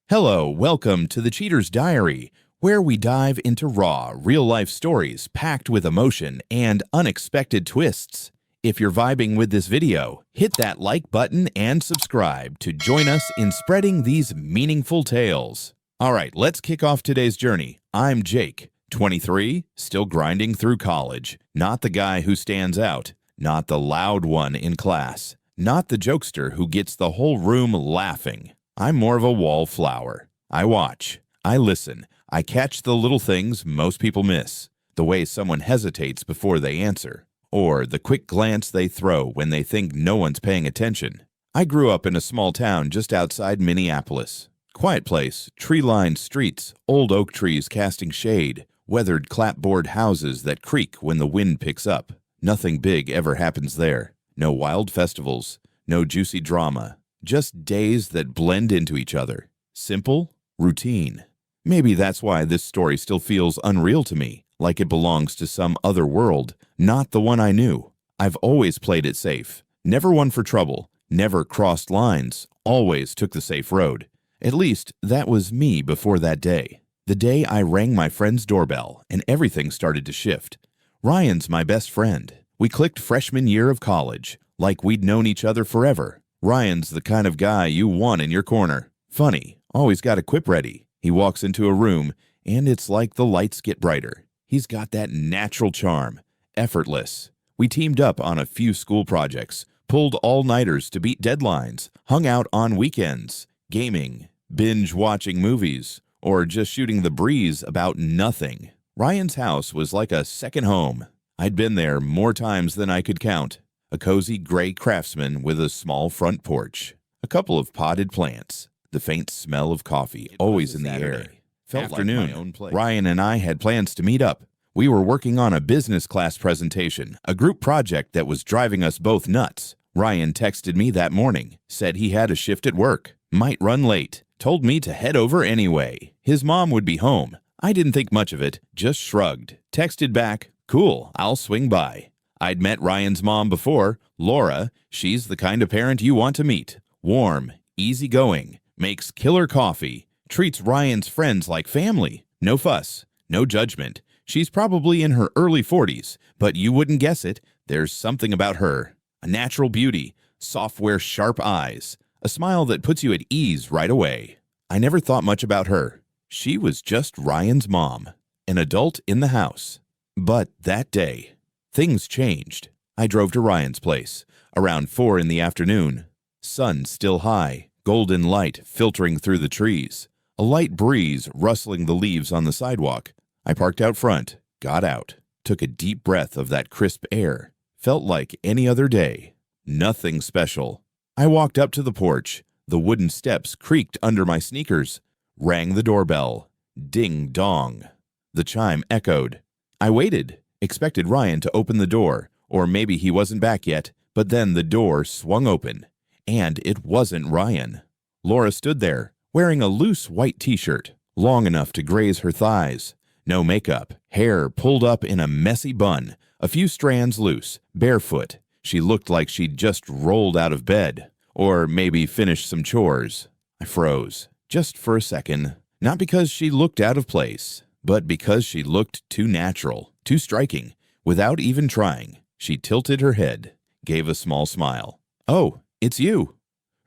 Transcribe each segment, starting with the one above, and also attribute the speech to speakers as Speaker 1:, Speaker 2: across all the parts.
Speaker 1: Hello, welcome to the Cheater's Diary, where we dive into raw, real-life stories packed with emotion and unexpected twists. If you're vibing with this video, hit that like button and subscribe to join us in spreading these meaningful tales. All right, let's kick off today's journey. I'm Jake, 23, still grinding through college. Not the guy who stands out, not the loud one in class, not the jokester who gets the whole room laughing. I'm more of a wallflower. I watch, I listen, I catch the little things most people miss. The way someone hesitates before they answer, or the quick glance they throw when they think no one's paying attention. I grew up in a small town just outside Minneapolis. Quiet place, tree-lined streets, old oak trees casting shade, weathered clapboard houses that creak when the wind picks up. Nothing big ever happens there. No wild festivals, no juicy drama. Just days that blend into each other. Simple, routine. Maybe that's why this story still feels unreal to me, like it belongs to some other world, not the one I knew. I've always played it safe. Never one for trouble, never crossed lines, always took the safe road. At least, that was me before that day. The day I rang my friend's doorbell and everything started to shift. Ryan's my best friend. We clicked freshman year of college, like we'd known each other forever. Ryan's the kind of guy you want in your corner. Funny, always got a quip ready. He walks into a room, and it's like the lights get brighter. He's got that natural charm, effortless. We teamed up on a few school projects, pulled all-nighters to beat deadlines, hung out on weekends, gaming, binge-watching movies, or just shooting the breeze about nothing. Ryan's house was like a second home. I'd been there more times than I could count. A cozy gray craftsman with a small front porch, a couple of potted plants, the faint smell of coffee always in the air. Afternoon, Ryan and I had plans to meet up. We were working on a business class presentation, a group project that was driving us both nuts. Ryan texted me that morning, said he had a shift at work, might run late, told me to head over anyway. His mom would be home. I didn't think much of it, just shrugged. Texted back, "Cool, I'll swing by." I'd met Ryan's mom before, Laura. She's the kind of parent you want to meet. Warm, easygoing, makes killer coffee, treats Ryan's friends like family. No fuss, no judgment. She's probably in her early 40s, but you wouldn't guess it. There's something about her. A natural beauty, software sharp eyes, a smile that puts you at ease right away. I never thought much about her. She was just Ryan's mom, an adult in the house. But that day, things changed. I drove to Ryan's place, around 4 in the afternoon. Sun still high, golden light filtering through the trees, a light breeze rustling the leaves on the sidewalk. I parked out front, got out, took a deep breath of that crisp air. Felt like any other day. Nothing special. I walked up to the porch. The wooden steps creaked under my sneakers. Rang the doorbell. Ding dong. The chime echoed. I waited. Expected Ryan to open the door, or maybe he wasn't back yet, but then the door swung open, and it wasn't Ryan. Laura stood there, wearing a loose white t-shirt, long enough to graze her thighs. No makeup, hair pulled up in a messy bun, a few strands loose, barefoot. She looked like she'd just rolled out of bed, or maybe finished some chores. I froze, just for a second, not because she looked out of place, but because she looked too natural. Too striking. Without even trying, she tilted her head, gave a small smile. "Oh, it's you."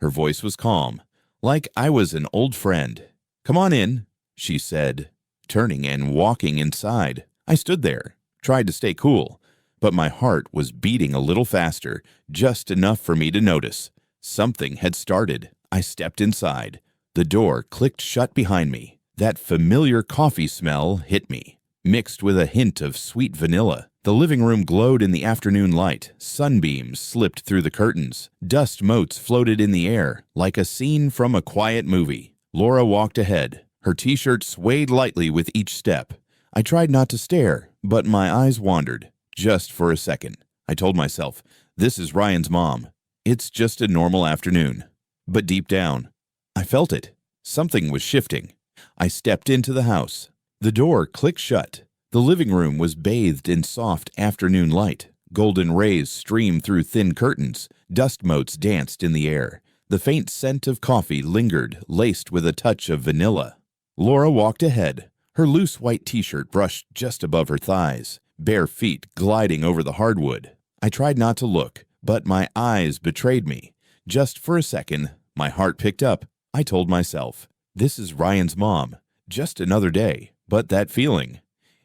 Speaker 1: Her voice was calm, like I was an old friend. "Come on in," she said, turning and walking inside. I stood there, tried to stay cool, but my heart was beating a little faster, just enough for me to notice. Something had started. I stepped inside. The door clicked shut behind me. That familiar coffee smell hit me, mixed with a hint of sweet vanilla. The living room glowed in the afternoon light. Sunbeams slipped through the curtains. Dust motes floated in the air, like a scene from a quiet movie. Laura walked ahead. Her t-shirt swayed lightly with each step. I tried not to stare, but my eyes wandered, just for a second. I told myself, this is Ryan's mom. It's just a normal afternoon. But deep down, I felt it. Something was shifting. I stepped into the house. The door clicked shut. The living room was bathed in soft afternoon light. Golden rays streamed through thin curtains. Dust motes danced in the air. The faint scent of coffee lingered, laced with a touch of vanilla. Laura walked ahead, her loose white t-shirt brushed just above her thighs, bare feet gliding over the hardwood. I tried not to look, but my eyes betrayed me. Just for a second, my heart picked up. I told myself, this is Ryan's mom. Just another day. But that feeling.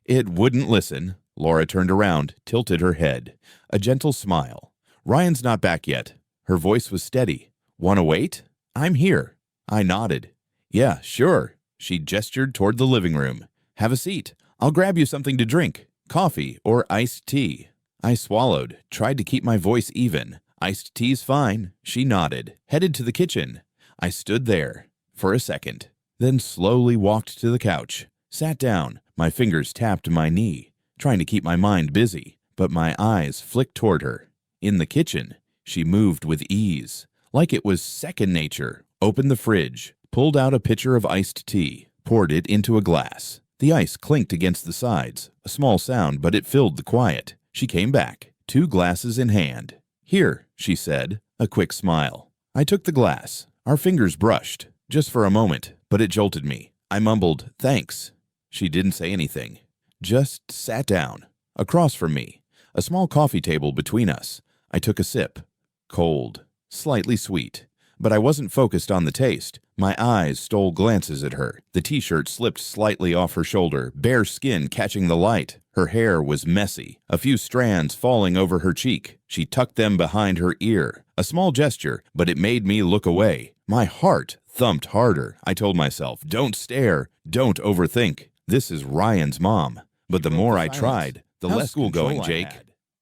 Speaker 1: It wouldn't listen. Laura turned around, tilted her head. A gentle smile. Ryan's not back yet. Her voice was steady. "Want to wait? I'm here." I nodded. "Yeah, sure." She gestured toward the living room. "Have a seat. I'll grab you something to drink. Coffee or iced tea." I swallowed, tried to keep my voice even. "Iced tea's fine." She nodded, headed to the kitchen. I stood there for a second, then slowly walked to the couch, sat down. My fingers tapped my knee, trying to keep my mind busy, but my eyes flicked toward her. In the kitchen, she moved with ease, like it was second nature. Opened the fridge, pulled out a pitcher of iced tea, poured it into a glass. The ice clinked against the sides, a small sound, but it filled the quiet. She came back, 2 glasses in hand. "Here," she said, a quick smile. I took the glass. Our fingers brushed, just for a moment, but it jolted me. I mumbled, "Thanks." She didn't say anything, just sat down, across from me, a small coffee table between us. I took a sip. Cold, slightly sweet, but I wasn't focused on the taste. My eyes stole glances at her. The t-shirt slipped slightly off her shoulder, bare skin catching the light. Her hair was messy, a few strands falling over her cheek. She tucked them behind her ear. A small gesture, but it made me look away. My heart thumped harder. I told myself, don't stare, don't overthink. This is Ryan's mom. But the more I tried, the less school-going Jake.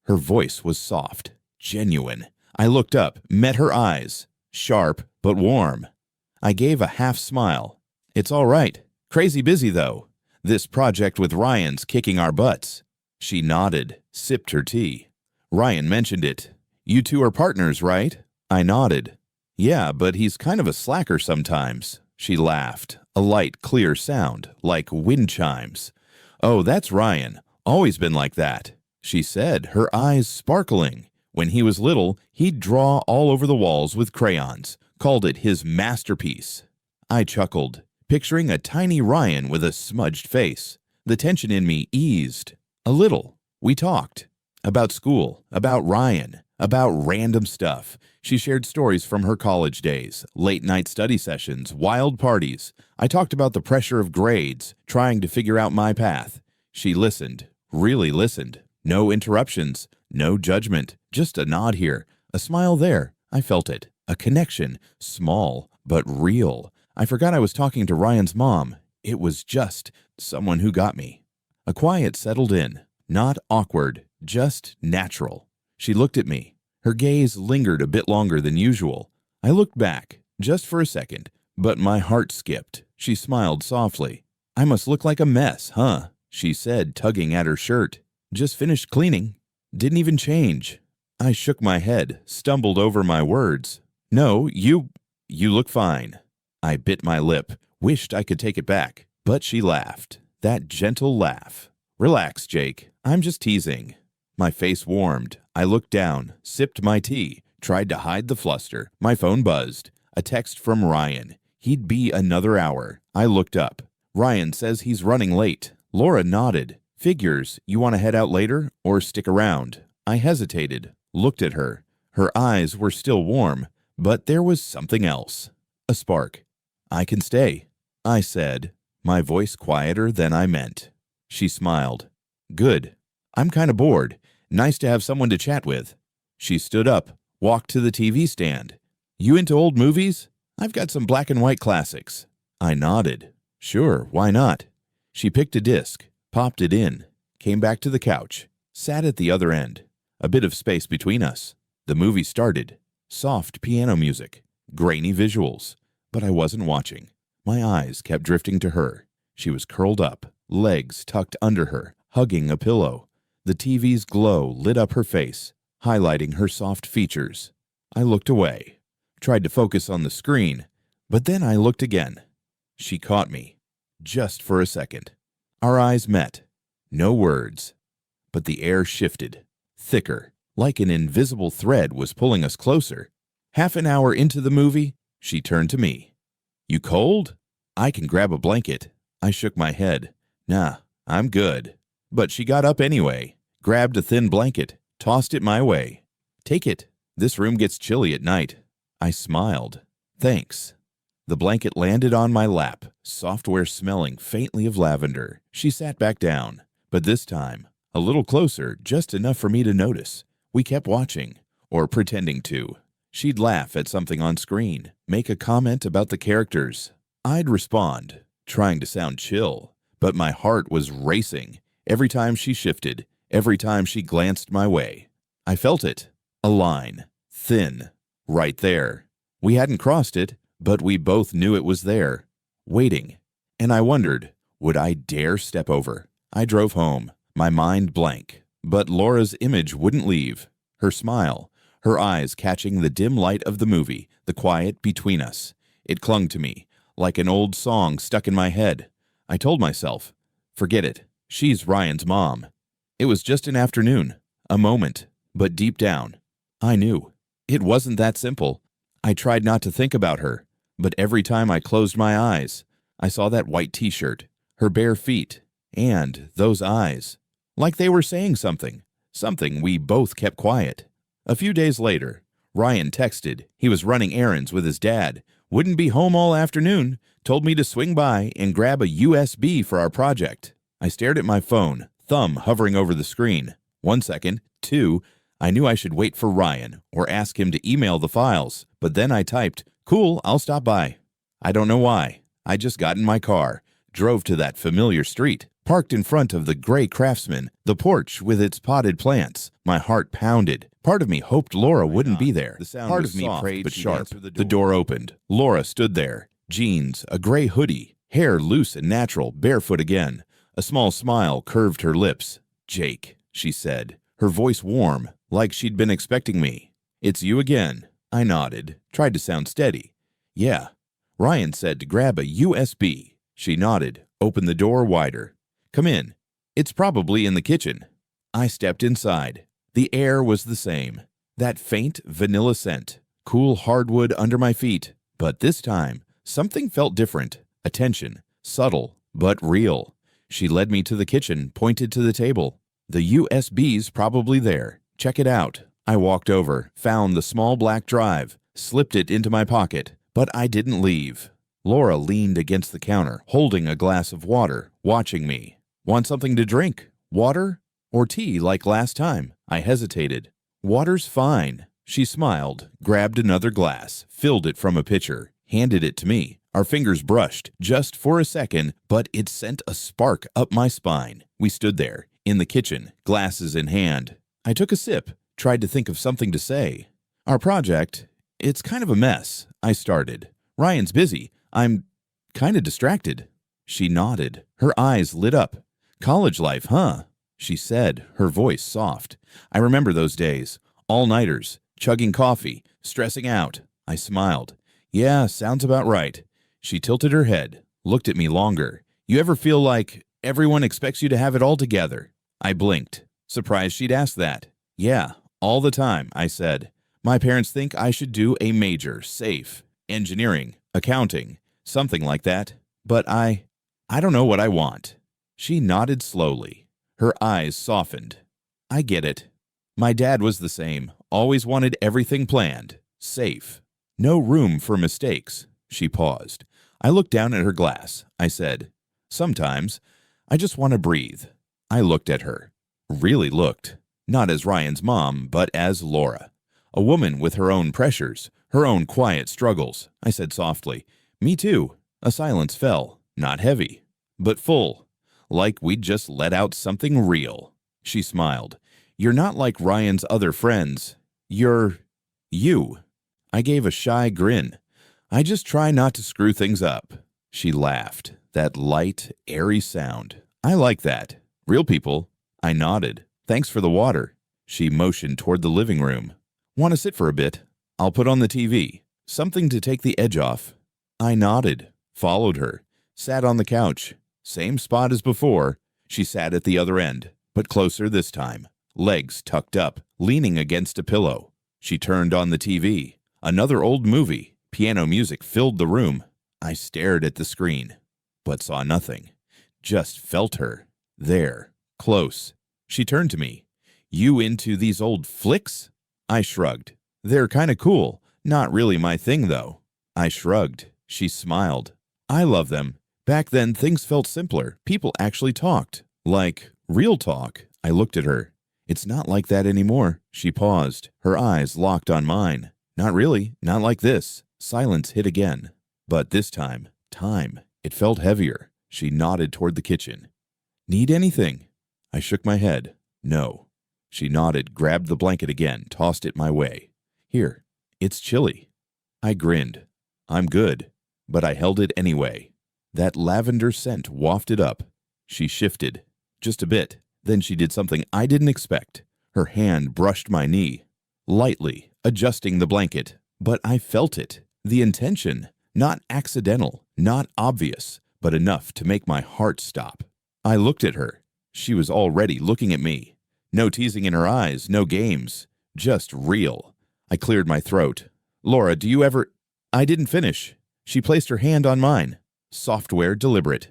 Speaker 1: Her voice was soft, genuine. I looked up, met her eyes, sharp but warm. I gave a half smile. "It's all right. Crazy busy, though. This project with Ryan's kicking our butts." She nodded, sipped her tea. "Ryan mentioned it. You two are partners, right?" I nodded. "Yeah, but he's kind of a slacker sometimes." She laughed, a light, clear sound, like wind chimes. "Oh, that's Ryan. Always been like that," she said, her eyes sparkling. "When he was little, he'd draw all over the walls with crayons, called it his masterpiece." I chuckled, picturing a tiny Ryan with a smudged face. The tension in me eased. A little. We talked. About school, about Ryan, about random stuff. She shared stories from her college days, late-night study sessions, wild parties. I talked about the pressure of grades, trying to figure out my path. She listened, really listened. No interruptions, no judgment, just a nod here, a smile there. I felt it. A connection, small but real. I forgot I was talking to Ryan's mom. It was just someone who got me. A quiet settled in, not awkward, just natural. She looked at me. Her gaze lingered a bit longer than usual. I looked back, just for a second, but my heart skipped. She smiled softly. "I must look like a mess, huh?" she said, tugging at her shirt. "Just finished cleaning. Didn't even change." I shook my head, stumbled over my words. "No, you look fine." I bit my lip, wished I could take it back, but she laughed. That gentle laugh. "Relax, Jake. I'm just teasing." My face warmed. I looked down, sipped my tea, tried to hide the fluster. My phone buzzed. A text from Ryan. He'd be another hour. I looked up. "Ryan says he's running late." Laura nodded. "Figures, you want to head out later or stick around?" I hesitated, looked at her. Her eyes were still warm, but there was something else. A spark. "I can stay," I said, my voice quieter than I meant. She smiled. "Good. I'm kind of bored. Nice to have someone to chat with." She stood up, walked to the TV stand. "You into old movies? I've got some black and white classics." I nodded. "Sure, why not?" She picked a disc, popped it in, came back to the couch, sat at the other end. A bit of space between us. The movie started. Soft piano music, grainy visuals. But I wasn't watching. My eyes kept drifting to her. She was curled up, legs tucked under her, hugging a pillow. The TV's glow lit up her face, highlighting her soft features. I looked away, tried to focus on the screen, but then I looked again. She caught me, just for a second. Our eyes met. No words. But the air shifted, thicker, like an invisible thread was pulling us closer. Half an hour into the movie, she turned to me. "You cold? I can grab a blanket." I shook my head. "Nah, I'm good." But she got up anyway, grabbed a thin blanket, tossed it my way. "Take it. This room gets chilly at night." I smiled. "Thanks." The blanket landed on my lap, software smelling faintly of lavender. She sat back down, but this time, a little closer, just enough for me to notice. We kept watching, or pretending to. She'd laugh at something on screen, make a comment about the characters. I'd respond, trying to sound chill, but my heart was racing every time she shifted, every time she glanced my way. I felt it. A line. Thin. Right there. We hadn't crossed it, but we both knew it was there. Waiting. And I wondered, would I dare step over? I drove home, my mind blank. But Laura's image wouldn't leave. Her smile, her eyes catching the dim light of the movie, the quiet between us. It clung to me, like an old song stuck in my head. I told myself, forget it. She's Ryan's mom. It was just an afternoon, a moment, but deep down, I knew. It wasn't that simple. I tried not to think about her, but every time I closed my eyes, I saw that white t-shirt, her bare feet, and those eyes. Like they were saying something we both kept quiet. A few days later, Ryan texted. He was running errands with his dad, wouldn't be home all afternoon, told me to swing by and grab a USB for our project. I stared at my phone, thumb hovering over the screen. 1 second, 2, I knew I should wait for Ryan or ask him to email the files, but then I typed, "Cool, I'll stop by." I don't know why. I just got in my car, drove to that familiar street, parked in front of the gray Craftsman, the porch with its potted plants. My heart pounded. Part of me hoped Laura wouldn't be there. Part of me prayed but sharp. The door opened. Laura stood there. Jeans, a gray hoodie, hair loose and natural, barefoot again. A small smile curved her lips. "Jake," she said, her voice warm, like she'd been expecting me. "It's you again." I nodded, tried to sound steady. "Yeah." Ryan said to grab a USB. She nodded, opened the door wider. "Come in. It's probably in the kitchen." I stepped inside. The air was the same. That faint vanilla scent, cool hardwood under my feet. But this time, something felt different. A tension, subtle, but real. She led me to the kitchen, pointed to the table. "The USB's probably there. Check it out." I walked over, found the small black drive, slipped it into my pocket, but I didn't leave. Laura leaned against the counter, holding a glass of water, watching me. "Want something to drink? Water? Or tea like last time?" I hesitated. "Water's fine." She smiled, grabbed another glass, filled it from a pitcher, handed it to me. Our fingers brushed, just for a second, but it sent a spark up my spine. We stood there, in the kitchen, glasses in hand. I took a sip, tried to think of something to say. "Our project, it's kind of a mess," I started. "Ryan's busy. I'm kind of distracted." She nodded. Her eyes lit up. "College life, huh?" she said, her voice soft. I remember those days. All-nighters, chugging coffee, stressing out. I smiled. "Yeah, sounds about right." She tilted her head, looked at me longer. "You ever feel like everyone expects you to have it all together?" I blinked, surprised she'd asked that. "Yeah, all the time," I said. "My parents think I should do a major, safe, engineering, accounting, something like that. But I don't know what I want." She nodded slowly. Her eyes softened. "I get it. My dad was the same, always wanted everything planned, safe. No room for mistakes." She paused. I looked down at her glass. I said, "Sometimes I just want to breathe." I looked at her. Really looked. Not as Ryan's mom, but as Laura. A woman with her own pressures, her own quiet struggles. I said softly, "Me too." A silence fell, not heavy, but full, like we'd just let out something real. She smiled. "You're not like Ryan's other friends. You're you." I gave a shy grin. "I just try not to screw things up." She laughed, that light, airy sound. "I like that. Real people." I nodded. "Thanks for the water." She motioned toward the living room. "Want to sit for a bit? I'll put on the TV. Something to take the edge off." I nodded, followed her, sat on the couch. Same spot as before. She sat at the other end, but closer this time, legs tucked up, leaning against a pillow. She turned on the TV. Another old movie. Piano music filled the room. I stared at the screen, but saw nothing. Just felt her. There. Close. She turned to me. You into these old flicks? I shrugged. They're kinda cool. Not really my thing, though. I shrugged. She smiled. I love them. Back then, things felt simpler. People actually talked. Like, real talk. I looked at her. It's not like that anymore. She paused. Her eyes locked on mine. Not really. Not like this. Silence hit again. But this time, it felt heavier. She nodded toward the kitchen. Need anything? I shook my head. No. She nodded, grabbed the blanket again, tossed it my way. Here, it's chilly. I grinned. I'm good. But I held it anyway. That lavender scent wafted up. She shifted. Just a bit. Then she did something I didn't expect. Her hand brushed my knee. Lightly, adjusting the blanket. But I felt it. The intention. Not accidental, not obvious, but enough to make my heart stop. I looked at her. She was already looking at me. No teasing in her eyes, no games. Just real. I cleared my throat. Laura, do you ever... I didn't finish. She placed her hand on mine. Software deliberate.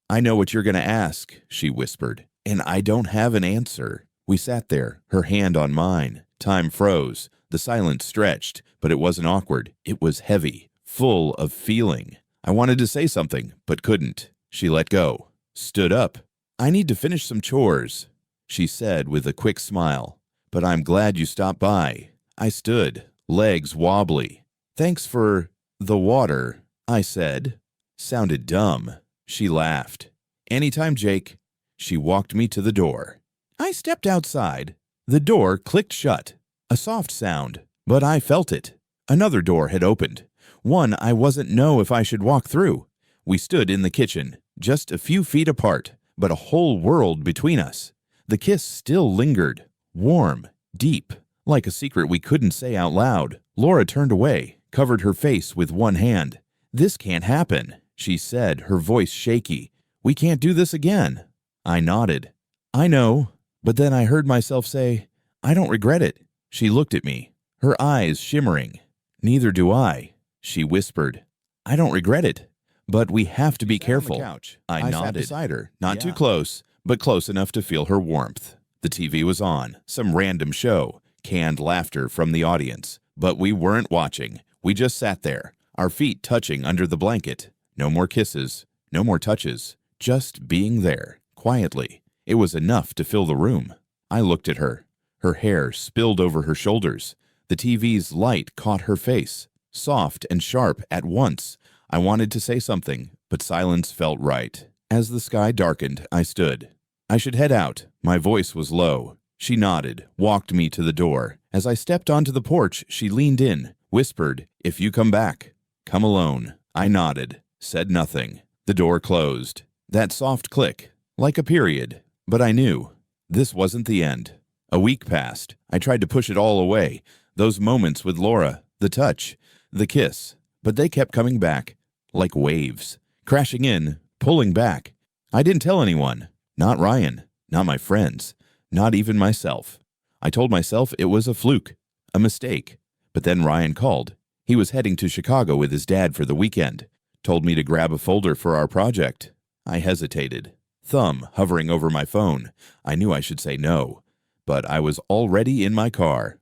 Speaker 1: I know what you're going to ask, she whispered, and I don't have an answer. We sat there, her hand on mine. Time froze. The silence stretched, but it wasn't awkward. It was heavy, full of feeling. I wanted to say something, but couldn't. She let go. Stood up. I need to finish some chores, she said with a quick smile. But I'm glad you stopped by. I stood, legs wobbly. Thanks for the water, I said. Sounded dumb. She laughed. Anytime, Jake. She walked me to the door. I stepped outside. The door clicked shut. A soft sound, but I felt it. Another door had opened. One I wasn't know if I should walk through. We stood in the kitchen, just a few feet apart, but a whole world between us. The kiss still lingered, warm, deep, like a secret we couldn't say out loud. Laura turned away, covered her face with one hand. This can't happen, she said, her voice shaky. We can't do this again. I nodded. I know, but then I heard myself say, I don't regret it. She looked at me, her eyes shimmering. Neither do I, she whispered. I don't regret it, but we have to be careful. I nodded. Sat beside her, not too close, but close enough to feel her warmth. The TV was on, some random show, canned laughter from the audience. But we weren't watching. We just sat there, our feet touching under the blanket. No more kisses, no more touches, just being there, quietly. It was enough to fill the room. I looked at her. Her hair spilled over her shoulders. The TV's light caught her face, soft and sharp at once. I wanted to say something, but silence felt right. As the sky darkened, I stood. I should head out. My voice was low. She nodded, walked me to the door. As I stepped onto the porch, she leaned in, whispered, If you come back, come alone. I nodded, said nothing. The door closed. That soft click, like a period. But I knew. This wasn't the end. A week passed. I tried to push it all away. Those moments with Laura, the touch, the kiss. But they kept coming back, like waves, crashing in, pulling back. I didn't tell anyone. Not Ryan, not my friends, not even myself. I told myself it was a fluke, a mistake. But then Ryan called. He was heading to Chicago with his dad for the weekend. Told me to grab a folder for our project. I hesitated, thumb hovering over my phone. I knew I should say no, but I was already in my car.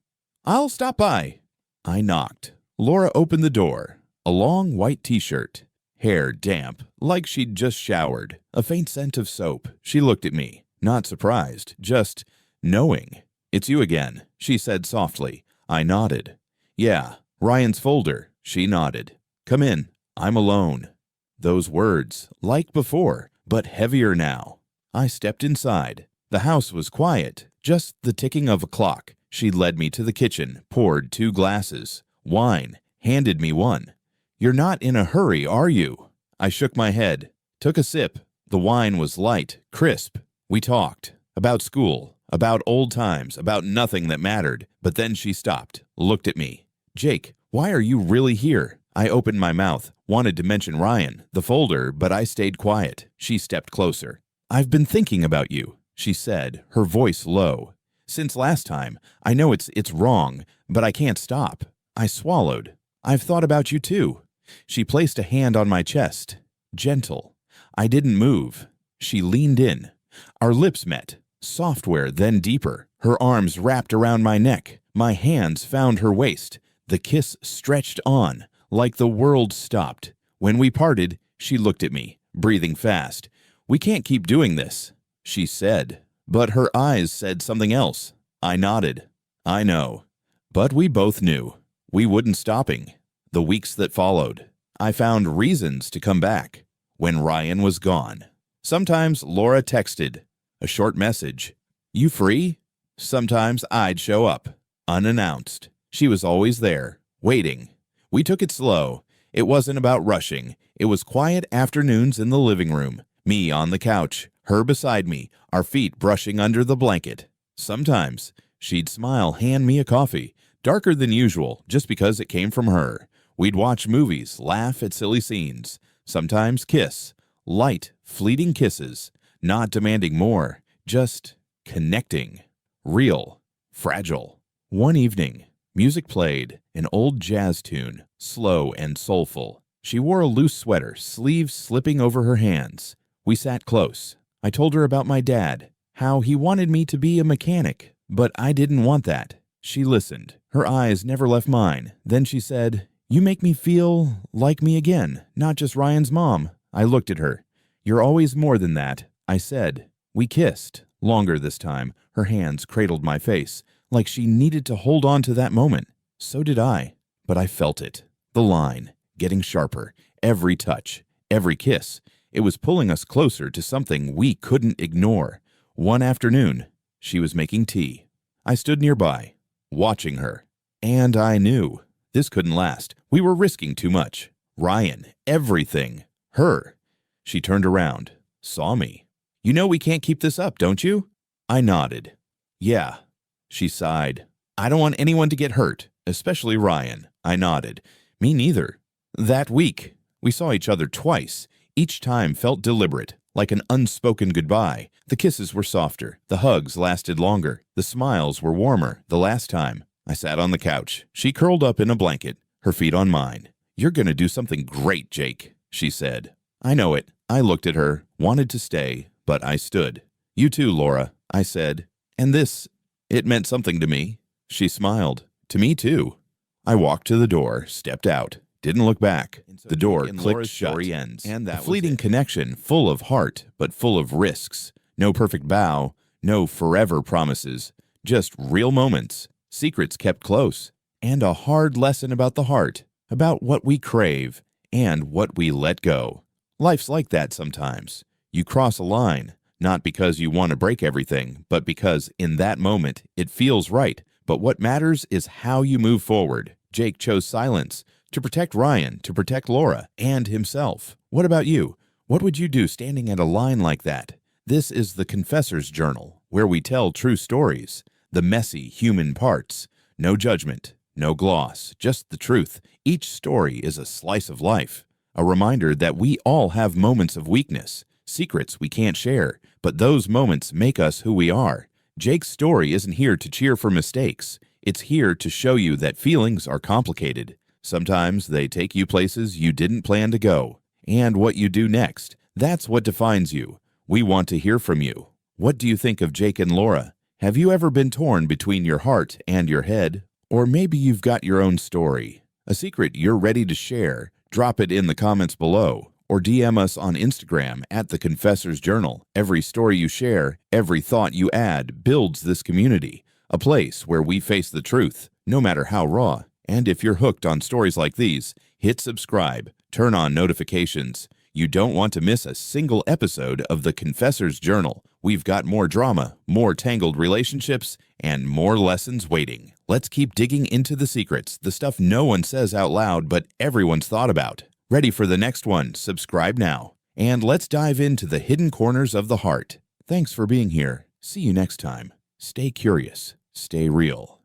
Speaker 1: I'll stop by. I knocked. Laura opened the door. A long white t-shirt. Hair damp, like she'd just showered. A faint scent of soap. She looked at me, not surprised, just knowing. It's you again, she said softly. I nodded. Yeah, Ryan's folder. She nodded. Come in. I'm alone. Those words, like before, but heavier now. I stepped inside. The house was quiet, just the ticking of a clock. She led me to the kitchen, poured 2 glasses. Wine, handed me one. You're not in a hurry, are you? I shook my head, took a sip. The wine was light, crisp. We talked about school, about old times, about nothing that mattered. But then she stopped, looked at me. Jake, why are you really here? I opened my mouth, wanted to mention Ryan, the folder, but I stayed quiet. She stepped closer. I've been thinking about you, she said, her voice low. Since last time, I know it's wrong, but I can't stop. I swallowed. I've thought about you too. She placed a hand on my chest. Gentle. I didn't move. She leaned in. Our lips met. Software, then deeper. Her arms wrapped around my neck. My hands found her waist. The kiss stretched on, like the world stopped. When we parted, she looked at me, breathing fast. We can't keep doing this, she said. But her eyes said something else. I nodded. I know. But we both knew. We wouldn't stopping. The weeks that followed, I found reasons to come back. When Ryan was gone. Sometimes Laura texted. A short message. You free? Sometimes I'd show up, unannounced. She was always there, waiting. We took it slow. It wasn't about rushing. It was quiet afternoons in the living room. Me on the couch, her beside me, our feet brushing under the blanket. Sometimes she'd smile, hand me a coffee, darker than usual, just because it came from her. We'd watch movies, laugh at silly scenes. Sometimes kiss. Light, fleeting kisses. Not demanding more, just connecting. Real, fragile. One evening, music played, an old jazz tune, slow and soulful. She wore a loose sweater, sleeves slipping over her hands. We sat close. I told her about my dad, how he wanted me to be a mechanic, but I didn't want that. She listened. Her eyes never left mine. Then she said, "You make me feel like me again, not just Ryan's mom." I looked at her. "You're always more than that," I said. We kissed. Longer this time. Her hands cradled my face, like she needed to hold on to that moment. So did I. But I felt it. The line, getting sharper. Every touch, every kiss. It was pulling us closer to something we couldn't ignore. One afternoon, she was making tea. I stood nearby, watching her. And I knew. This couldn't last. We were risking too much. Ryan, everything. Her. She turned around, saw me. "You know we can't keep this up, don't you?" I nodded. "Yeah." She sighed. "I don't want anyone to get hurt, especially Ryan." I nodded. "Me neither." That week, we saw each other twice. Each time felt deliberate, like an unspoken goodbye. The kisses were softer. The hugs lasted longer. The smiles were warmer. The last time, I sat on the couch. She curled up in a blanket, her feet on mine. "You're going to do something great, Jake," she said. "I know it." I looked at her, wanted to stay, but I stood. "You too, Laura," I said. "And this, it meant something to me." She smiled. "To me too." I walked to the door, stepped out, didn't look back. The door clicked shut. And that fleeting connection, full of heart, but full of risks. No perfect bow, no forever promises, just real moments, secrets kept close, and a hard lesson about the heart, about what we crave and what we let go. Life's like that sometimes. You cross a line, not because you want to break everything, but because in that moment it feels right. But what matters is how you move forward. Jake chose silence to protect Ryan, to protect Laura, and himself. What about you? What would you do standing at a line like that? This is the Confessor's Journal, where we tell true stories, the messy human parts. No judgment, no gloss, just the truth. Each story is a slice of life. A reminder that we all have moments of weakness, secrets we can't share, but those moments make us who we are. Jake's story isn't here to cheer for mistakes. It's here to show you that feelings are complicated. Sometimes they take you places you didn't plan to go. And what you do next, that's what defines you. We want to hear from you. What do you think of Jake and Laura? Have you ever been torn between your heart and your head? Or maybe you've got your own story, a secret you're ready to share. Drop it in the comments below or DM us on Instagram at The Confessor's Journal. Every story you share, every thought you add builds this community, a place where we face the truth, no matter how raw. And if you're hooked on stories like these, hit subscribe, turn on notifications. You don't want to miss a single episode of The Confessor's Journal. We've got more drama, more tangled relationships, and more lessons waiting. Let's keep digging into the secrets, the stuff no one says out loud but everyone's thought about. Ready for the next one? Subscribe now. And let's dive into the hidden corners of the heart. Thanks for being here. See you next time. Stay curious. Stay real.